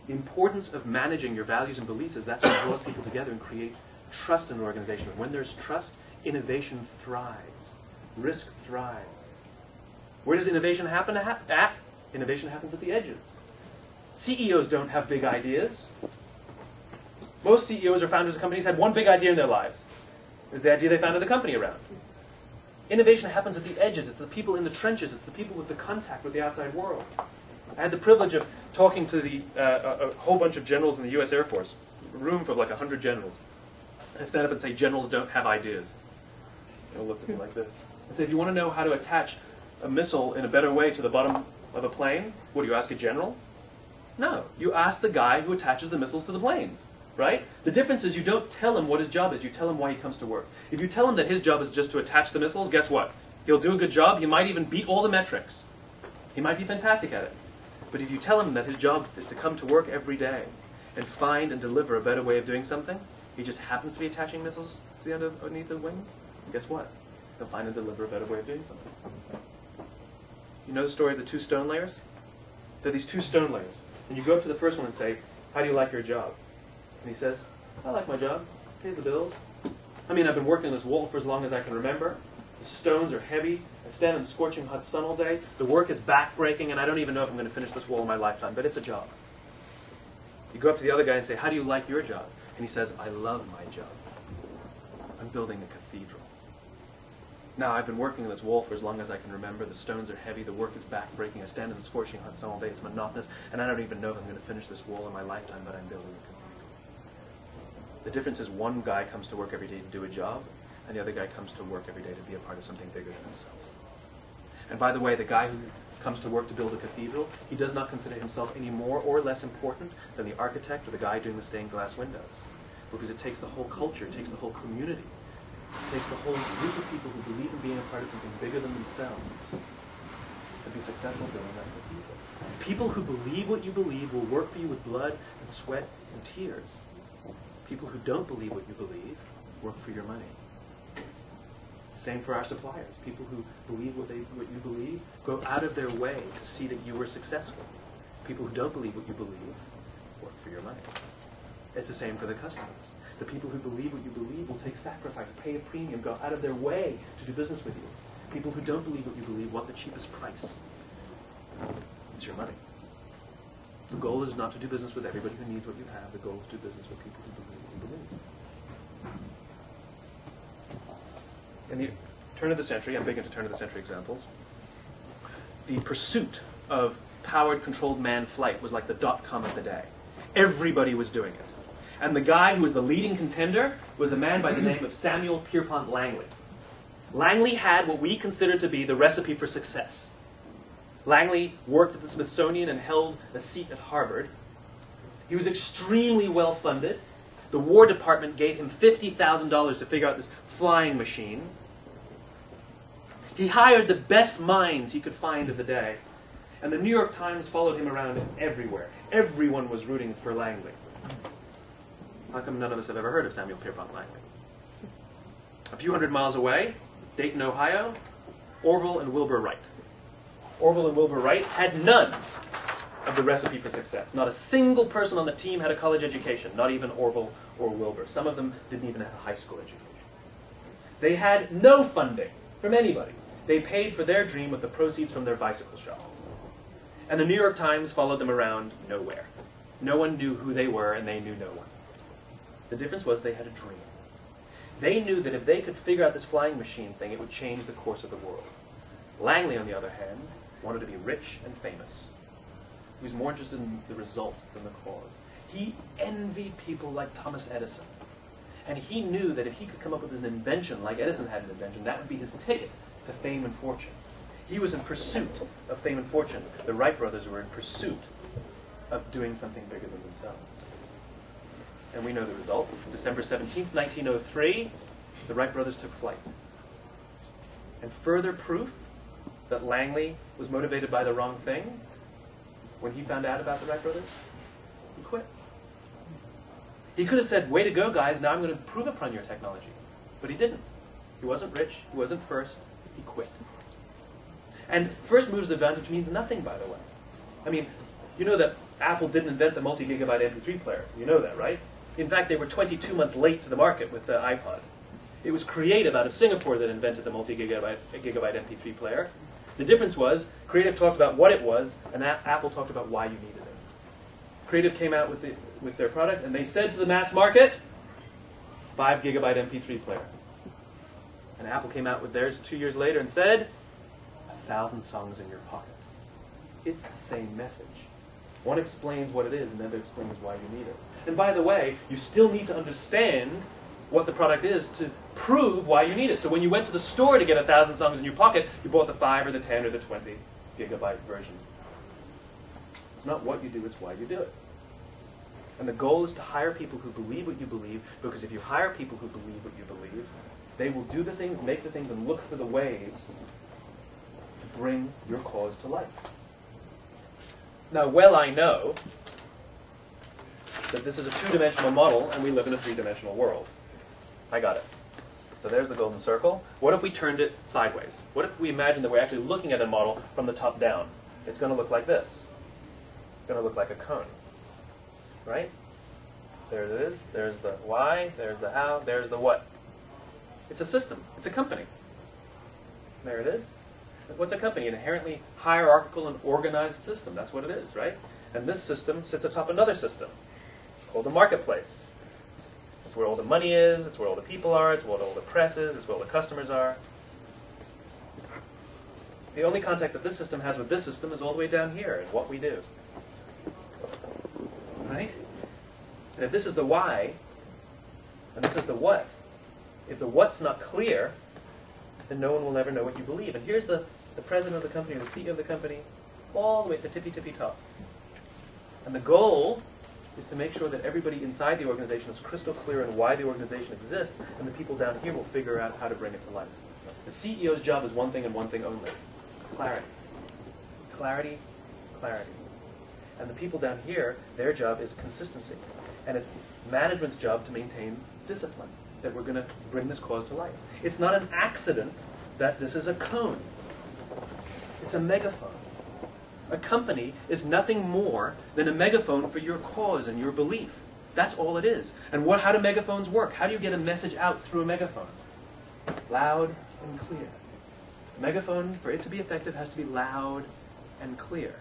The importance of managing your values and beliefs is that's what draws people together and creates trust in an organization. When there's trust, innovation thrives. Risk thrives. Where does innovation happen at? Innovation happens at the edges. CEOs don't have big ideas. Most CEOs or founders of companies had one big idea in their lives. It was the idea they founded the company around. Innovation happens at the edges. It's the people in the trenches. It's the people with the contact with the outside world. I had the privilege of talking to a whole bunch of generals in the U.S. Air Force, a room full of like 100 generals. I stand up and say, generals don't have ideas. They'll look at me like this. I say, if you want to know how to attach a missile in a better way to the bottom of a plane, what do you ask a general? No, you ask the guy who attaches the missiles to the planes, right? The difference is you don't tell him what his job is, you tell him why he comes to work. If you tell him that his job is just to attach the missiles, guess what? He'll do a good job, he might even beat all the metrics. He might be fantastic at it. But if you tell him that his job is to come to work every day and find and deliver a better way of doing something, he just happens to be attaching missiles to the underneath the wings, and guess what? He'll find and deliver a better way of doing something. You know the story of the two stone layers? There are these two stone layers. And you go up to the first one and say, how do you like your job? And he says, I like my job. Pays the bills. I mean, I've been working on this wall for as long as I can remember. The stones are heavy. I stand in the scorching hot sun all day. The work is back-breaking, and I don't even know if I'm going to finish this wall in my lifetime, but it's a job. You go up to the other guy and say, how do you like your job? And he says, I love my job. I'm building a cathedral. Now, I've been working on this wall for as long as I can remember. The stones are heavy. The work is back-breaking. I stand in the scorching hot sun all day. It's monotonous, and I don't even know if I'm going to finish this wall in my lifetime, but I'm building a cathedral. The difference is one guy comes to work every day to do a job, and the other guy comes to work every day to be a part of something bigger than himself. And by the way, the guy who comes to work to build a cathedral, he does not consider himself any more or less important than the architect or the guy doing the stained glass windows. Because it takes the whole culture, it takes the whole community, it takes the whole group of people who believe in being a part of something bigger than themselves to be successful building that cathedral. People who believe what you believe will work for you with blood and sweat and tears. People who don't believe what you believe work for your money. Same for our suppliers. People who believe what you believe go out of their way to see that you were successful. People who don't believe what you believe work for your money. It's the same for the customers. The people who believe what you believe will take sacrifice, pay a premium, go out of their way to do business with you. People who don't believe what you believe want the cheapest price. It's your money. The goal is not to do business with everybody who needs what you have. The goal is to do business with people who believe what you believe. In the turn of the century, I'm big into turn of the century examples, the pursuit of powered, controlled manned flight was like the dot-com of the day. Everybody was doing it. And the guy who was the leading contender was a man by the name of Samuel Pierpont Langley. Langley had what we consider to be the recipe for success. Langley worked at the Smithsonian and held a seat at Harvard. He was extremely well funded. The War Department gave him $50,000 to figure out this flying machine. He hired the best minds he could find of the day. And the New York Times followed him around everywhere. Everyone was rooting for Langley. How come none of us have ever heard of Samuel Pierpont Langley? A few hundred miles away, Dayton, Ohio, Orville and Wilbur Wright. Orville and Wilbur Wright had none of the recipe for success. Not a single person on the team had a college education, not even Orville or Wilbur. Some of them didn't even have a high school education. They had no funding from anybody. They paid for their dream with the proceeds from their bicycle shop. And the New York Times followed them around nowhere. No one knew who they were, and they knew no one. The difference was they had a dream. They knew that if they could figure out this flying machine thing, it would change the course of the world. Langley, on the other hand, wanted to be rich and famous. He was more interested in the result than the cause. He envied people like Thomas Edison. And he knew that if he could come up with an invention like Edison had an invention, that would be his ticket to fame and fortune. He was in pursuit of fame and fortune. The Wright brothers were in pursuit of doing something bigger than themselves. And we know the results. December 17th, 1903, the Wright brothers took flight. And further proof that Langley was motivated by the wrong thing, when he found out about the Wright brothers, he quit. He could have said, way to go, guys, now I'm going to improve upon your technology. But he didn't. He wasn't rich, he wasn't first, he quit. And first mover's advantage means nothing, by the way. I mean, you know that Apple didn't invent the multi-gigabyte MP3 player. You know that, right? In fact, they were 22 months late to the market with the iPod. It was Creative out of Singapore that invented the multi-gigabyte MP3 player. The difference was, Creative talked about what it was, and Apple talked about why you needed it. Creative came out with their product, and they said to the mass market, 5 gigabyte MP3 player. And Apple came out with theirs 2 years later and said, 1,000 songs in your pocket. It's the same message. One explains what it is, and the other explains why you need it. And by the way, you still need to understand what the product is to prove why you need it. So when you went to the store to get 1,000 songs in your pocket, you bought the 5 or the 10 or the 20 gigabyte version. It's not what you do, it's why you do it. And the goal is to hire people who believe what you believe, because if you hire people who believe what you believe, they will do the things, make the things, and look for the ways to bring your cause to life. Now, well, I know that this is a two-dimensional model, and we live in a three-dimensional world. I got it. So there's the golden circle. What if we turned it sideways? What if we imagine that we're actually looking at a model from the top down? It's going to look like this. It's going to look like a cone. Right? There it is. There's the why, there's the how, there's the what. It's a system. It's a company. There it is. What's a company? An inherently hierarchical and organized system. That's what it is, right? And this system sits atop another system called the marketplace. It's where all the money is, it's where all the people are, it's where all the press is, it's where all the customers are. The only contact that this system has with this system is all the way down here in what we do. Right? And if this is the why, and this is the what, if the what's not clear, then no one will ever know what you believe. And here's the president of the company, or the CEO of the company, all the way at the tippy top. And the goal is to make sure that everybody inside the organization is crystal clear on why the organization exists, and the people down here will figure out how to bring it to life. The CEO's job is one thing and one thing only: clarity. Clarity, clarity. And the people down here, their job is consistency. And it's management's job to maintain discipline, that we're going to bring this cause to life. It's not an accident that this is a cone. It's a megaphone. A company is nothing more than a megaphone for your cause and your belief. That's all it is. And how do megaphones work? How do you get a message out through a megaphone? Loud and clear. A megaphone, for it to be effective, has to be loud and clear.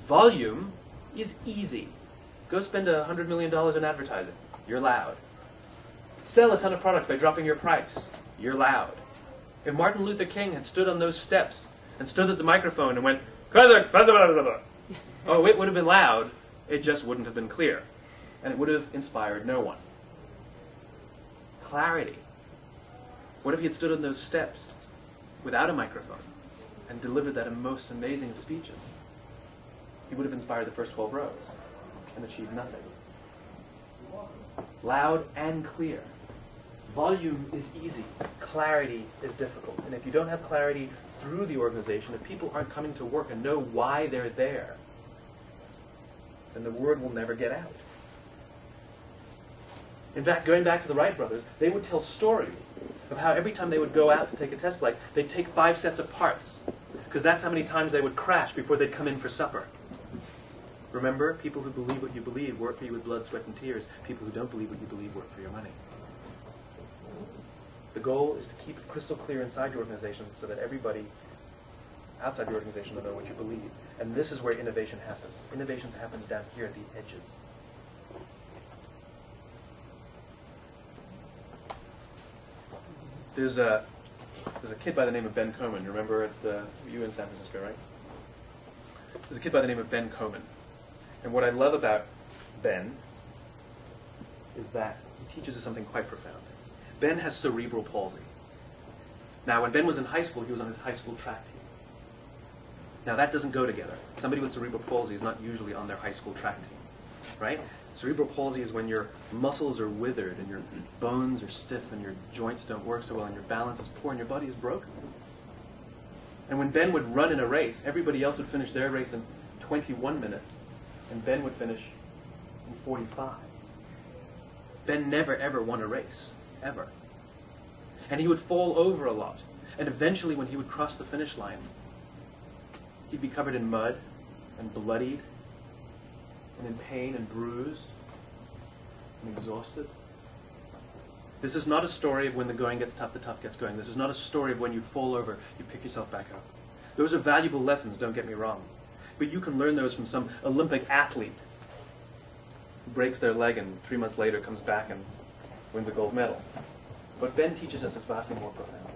Volume is easy. Go spend $100 million in advertising. You're loud. Sell a ton of products by dropping your price. You're loud. If Martin Luther King had stood on those steps and stood at the microphone and went, oh, it would have been loud. It just wouldn't have been clear. And it would have inspired no one. Clarity. What if he had stood on those steps without a microphone and delivered that most amazing of speeches? He would have inspired the first 12 rows and achieved nothing. Loud and clear. Volume is easy. Clarity is difficult. And if you don't have clarity through the organization, if people aren't coming to work and know why they're there, then the word will never get out. In fact, going back to the Wright brothers, they would tell stories of how every time they would go out to take a test flight, they'd take 5 sets of parts, because that's how many times they would crash before they'd come in for supper. Remember, people who believe what you believe work for you with blood, sweat, and tears. People who don't believe what you believe work for your money. The goal is to keep it crystal clear inside your organization so that everybody outside the organization will know what you believe. And this is where innovation happens. Innovation happens down here at the edges. There's a kid by the name of Ben Coman. You remember you in San Francisco, right? There's a kid by the name of Ben Coman. And what I love about Ben is that he teaches us something quite profound. Ben has cerebral palsy. Now, when Ben was in high school, he was on his high school track team. Now, that doesn't go together. Somebody with cerebral palsy is not usually on their high school track team, right? Cerebral palsy is when your muscles are withered and your bones are stiff and your joints don't work so well and your balance is poor and your body is broken. And when Ben would run in a race, everybody else would finish their race in 21 minutes, and Ben would finish in 45. Ben never, ever won a race, ever. And he would fall over a lot. And eventually, when he would cross the finish line, he'd be covered in mud and bloodied and in pain and bruised and exhausted. This is not a story of when the going gets tough, the tough gets going. This is not a story of when you fall over, you pick yourself back up. Those are valuable lessons, don't get me wrong. But you can learn those from some Olympic athlete who breaks their leg and 3 months later comes back and wins a gold medal. What Ben teaches us is vastly more profound.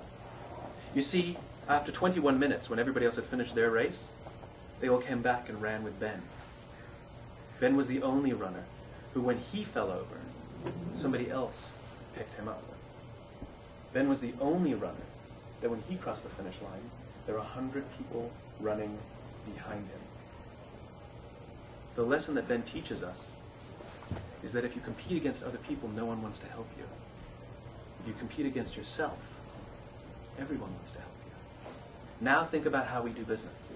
You see, after 21 minutes, when everybody else had finished their race, they all came back and ran with Ben. Ben was the only runner who, when he fell over, somebody else picked him up. Ben was the only runner that when he crossed the finish line, there were 100 people running behind him. The lesson that Ben teaches us is that if you compete against other people, no one wants to help you. If you compete against yourself, everyone wants to help you. Now think about how we do business.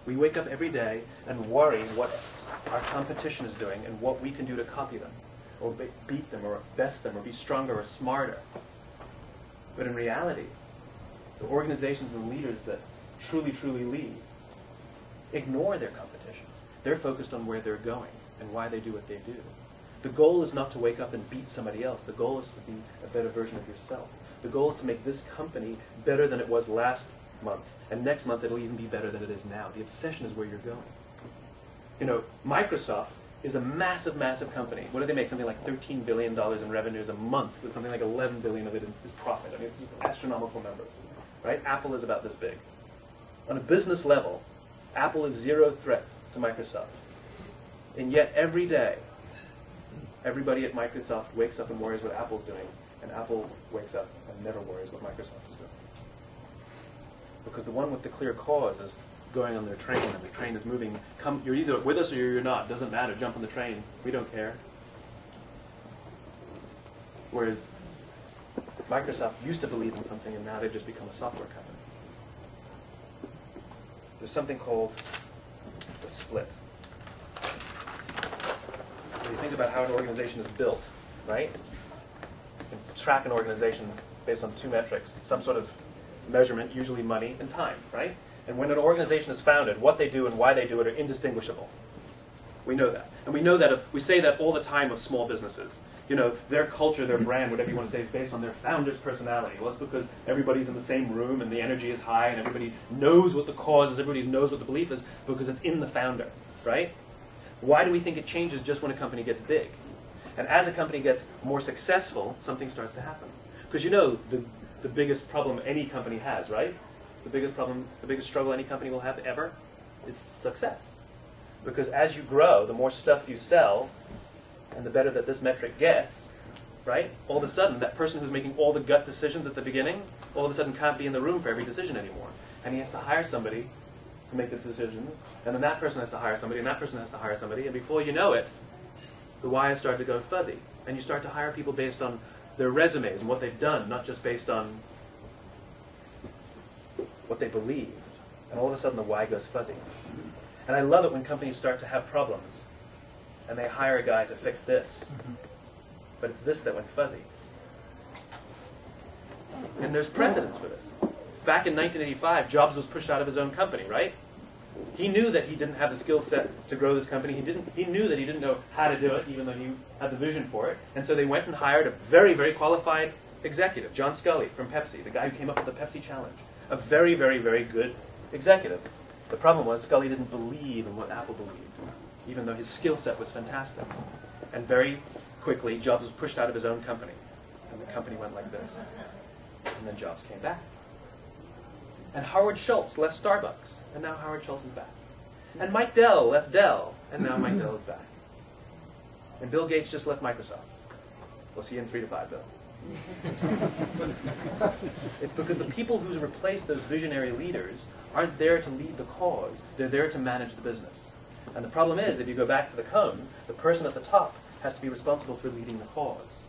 We wake up every day and worry what our competition is doing and what we can do to copy them, or beat them, or best them, or be stronger or smarter. But in reality, the organizations and the leaders that truly, truly lead ignore their competition. They're focused on where they're going and why they do what they do. The goal is not to wake up and beat somebody else. The goal is to be a better version of yourself. The goal is to make this company better than it was last month. And next month it'll even be better than it is now. The obsession is where you're going. You know, Microsoft is a massive, massive company. What do they make? Something like $13 billion in revenues a month, with something like $11 billion of it is profit. I mean, it's just astronomical numbers, right? Apple is about this big. On a business level, Apple is zero threat to Microsoft. And yet every day, everybody at Microsoft wakes up and worries what Apple's doing, and Apple wakes up and never worries what Microsoft is doing. Because the one with the clear cause is going on their train, and the train is moving. You're either with us or you're not. Doesn't matter. Jump on the train. We don't care. Whereas Microsoft used to believe in something, and now they've just become a software company. There's something called a split. When you think about how an organization is built, right? You can track an organization based on two metrics, some sort of measurement, usually money and time, right? And when an organization is founded, what they do and why they do it are indistinguishable. We know that. And we know that we say that all the time of small businesses. You know, their culture, their brand, whatever you want to say, is based on their founder's personality. Well, it's because everybody's in the same room and the energy is high and everybody knows what the cause is, everybody knows what the belief is, because it's in the founder, right? Why do we think it changes just when a company gets big? And as a company gets more successful, something starts to happen. Because you know the biggest problem any company has, right? The biggest problem, the biggest struggle any company will have ever is success. Because as you grow, the more stuff you sell, and the better that this metric gets, right? All of a sudden, that person who's making all the gut decisions at the beginning, all of a sudden can't be in the room for every decision anymore. And he has to hire somebody to make the decisions, and then that person has to hire somebody, and that person has to hire somebody, and before you know it, the wires start to go fuzzy. And you start to hire people based on their resumes and what they've done, not just based on what they believed. And all of a sudden, the why goes fuzzy. And I love it when companies start to have problems, and they hire a guy to fix this. But it's this that went fuzzy. And there's precedence for this. Back in 1985, Jobs was pushed out of his own company, right? He knew that he didn't have the skill set to grow this company. He knew that he didn't know how to do it, even though he had the vision for it. And so they went and hired a very, very qualified executive, John Scully from Pepsi, the guy who came up with the Pepsi Challenge. A very, very, very good executive. The problem was Scully didn't believe in what Apple believed, even though his skill set was fantastic. And very quickly, Jobs was pushed out of his own company. And the company went like this. And then jobs came back. And Howard Schultz left Starbucks, and now Howard Schultz is back. And Mike Dell left Dell, and now Mike Dell is back. And Bill Gates just left Microsoft. We'll see you in 3 to 5, Bill. It's because the people who's replaced those visionary leaders aren't there to lead the cause. They're there to manage the business. And the problem is, if you go back to the cone, the person at the top has to be responsible for leading the cause.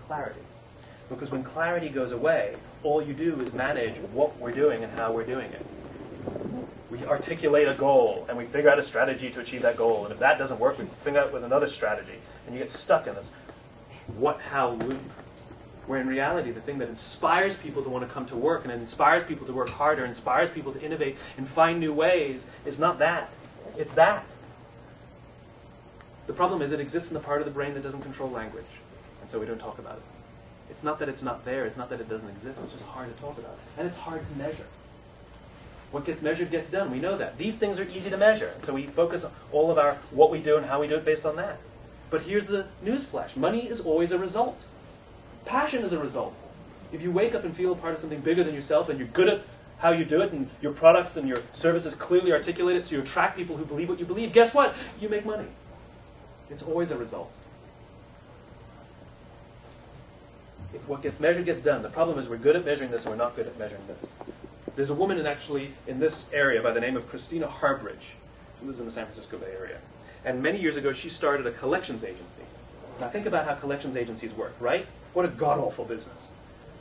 Clarity. Because when clarity goes away, all you do is manage what we're doing and how we're doing it. We articulate a goal, and we figure out a strategy to achieve that goal. And if that doesn't work, we figure out with another strategy. And you get stuck in this what-how loop. Where in reality, the thing that inspires people to want to come to work, and inspires people to work harder, inspires people to innovate and find new ways, is not that. It's that. The problem is it exists in the part of the brain that doesn't control language. And so we don't talk about it. It's not that it's not there. It's not that it doesn't exist. It's just hard to talk about. And it's hard to measure. What gets measured gets done. We know that. These things are easy to measure. So we focus all of our what we do and how we do it based on that. But here's the newsflash. Money is always a result. Passion is a result. If you wake up and feel a part of something bigger than yourself, and you're good at how you do it, and your products and your services clearly articulate it, so you attract people who believe what you believe, guess what? You make money. It's always a result. If what gets measured gets done, the problem is we're good at measuring this and we're not good at measuring this. There's a woman in this area by the name of Christina Harbridge. She lives in the San Francisco Bay Area. And many years ago, she started a collections agency. Now think about how collections agencies work, right? What a god-awful business.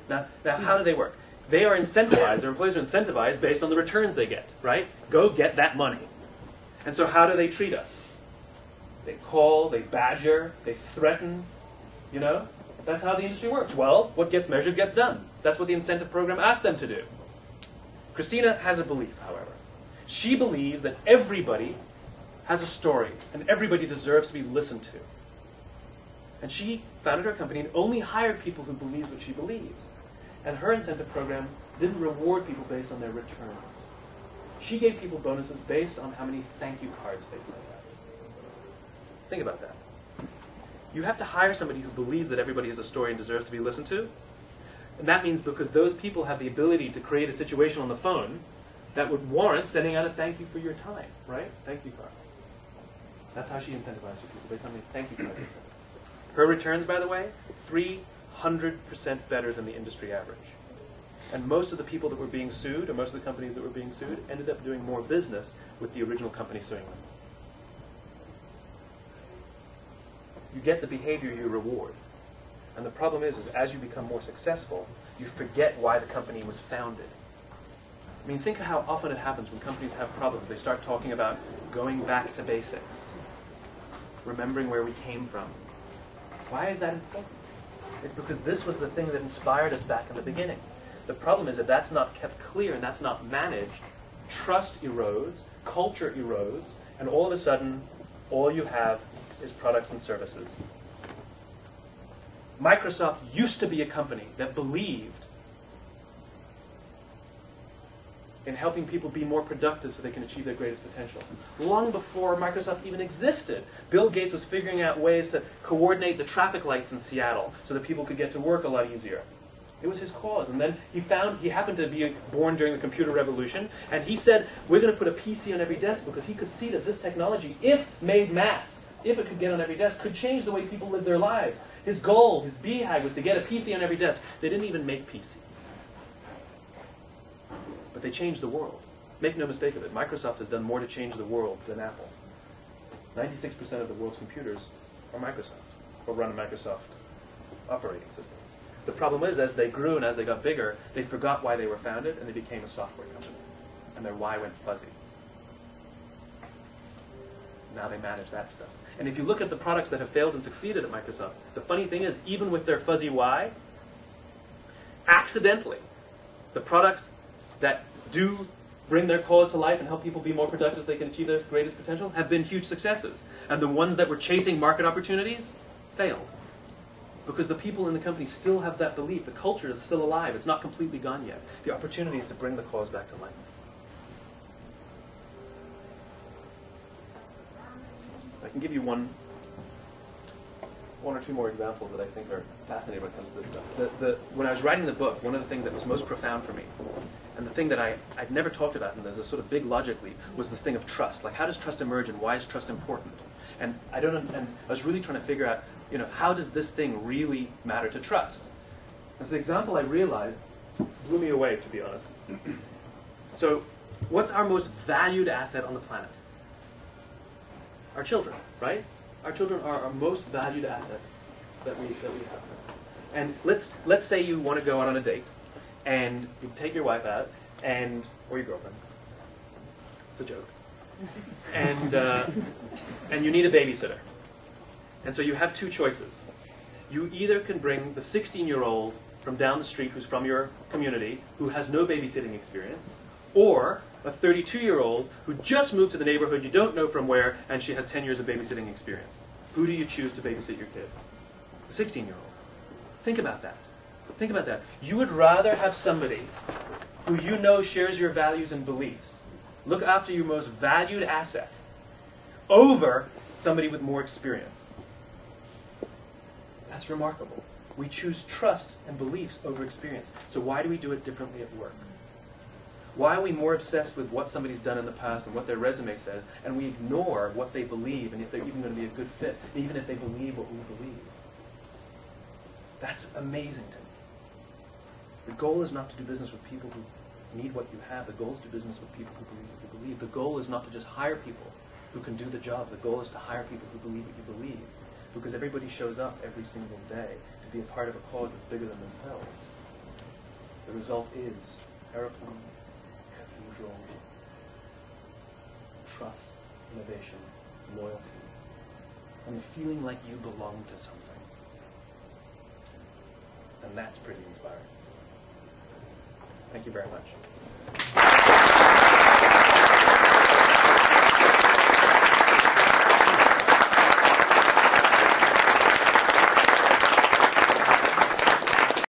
Now how do they work? They are incentivized, their employees are incentivized based on the returns they get, right? Go get that money. And so how do they treat us? They call, they badger, they threaten, you know? That's how the industry works. Well, what gets measured gets done. That's what the incentive program asked them to do. Christina has a belief, however. She believes that everybody has a story, and everybody deserves to be listened to. And she founded her company and only hired people who believed what she believes. And her incentive program didn't reward people based on their returns. She gave people bonuses based on how many thank you cards they sent out. Think about that. You have to hire somebody who believes that everybody has a story and deserves to be listened to. And that means because those people have the ability to create a situation on the phone that would warrant sending out a thank you for your time, right? Thank you card. That's how she incentivized her people, based on the thank you cards they sent. Her returns, by the way, 300% better than the industry average. And most of the people that were being sued, or most of the companies that were being sued, ended up doing more business with the original company suing them. You get the behavior you reward. And the problem is as you become more successful, you forget why the company was founded. I mean, think of how often it happens when companies have problems. They start talking about going back to basics, remembering where we came from. Why is that important? It's because this was the thing that inspired us back in the beginning. The problem is if that's not kept clear and that's not managed, trust erodes, culture erodes, and all of a sudden, all you have is products and services. Microsoft used to be a company that believed in helping people be more productive so they can achieve their greatest potential. Long before Microsoft even existed, Bill Gates was figuring out ways to coordinate the traffic lights in Seattle so that people could get to work a lot easier. It was his cause. And then he happened to be born during the computer revolution, and he said, we're going to put a PC on every desk because he could see that this technology, if made mass, if it could get on every desk, could change the way people live their lives. His goal, his BHAG, was to get a PC on every desk. They didn't even make PCs. But they changed the world. Make no mistake of it, Microsoft has done more to change the world than Apple. 96% of the world's computers are Microsoft, or run a Microsoft operating system. The problem is, as they grew and as they got bigger, they forgot why they were founded, and they became a software company. And their why went fuzzy. Now they manage that stuff. And if you look at the products that have failed and succeeded at Microsoft, the funny thing is, even with their fuzzy why, accidentally, the products that do bring their cause to life and help people be more productive so they can achieve their greatest potential have been huge successes. And the ones that were chasing market opportunities failed. Because the people in the company still have that belief. The culture is still alive. It's not completely gone yet. The opportunity is to bring the cause back to life. I can give you one one or two more examples that I think are fascinating when it comes to this stuff. When I was writing the book, one of the things that was most profound for me, and the thing that I'd never talked about, and there's a sort of big logic leap, was this thing of trust. Like, how does trust emerge, and why is trust important? And I was really trying to figure out, how does this thing really matter to trust? And so the example I realized blew me away, to be honest. So, what's our most valued asset on the planet? Our children, right? Our children are our most valued asset that we have. And let's say you want to go out on a date, and you take your wife out, or your girlfriend. It's a joke. And you need a babysitter. And so you have two choices. You either can bring the 16-year-old from down the street who's from your community, who has no babysitting experience, or a 32-year-old who just moved to the neighborhood you don't know from where, and she has 10 years of babysitting experience. Who do you choose to babysit your kid? The 16-year-old. Think about that. Think about that. You would rather have somebody who you know shares your values and beliefs, look after your most valued asset, over somebody with more experience. That's remarkable. We choose trust and beliefs over experience. So why do we do it differently at work? Why are we more obsessed with what somebody's done in the past and what their resume says, and we ignore what they believe and if they're even going to be a good fit, even if they believe what we believe? That's amazing to me. The goal is not to do business with people who need what you have. The goal is to do business with people who believe what you believe. The goal is not to just hire people who can do the job. The goal is to hire people who believe what you believe, because everybody shows up every single day to be a part of a cause that's bigger than themselves. The result is airplanes, cathedrals, trust, innovation, loyalty, and the feeling like you belong to something. And that's pretty inspiring. Thank you very much.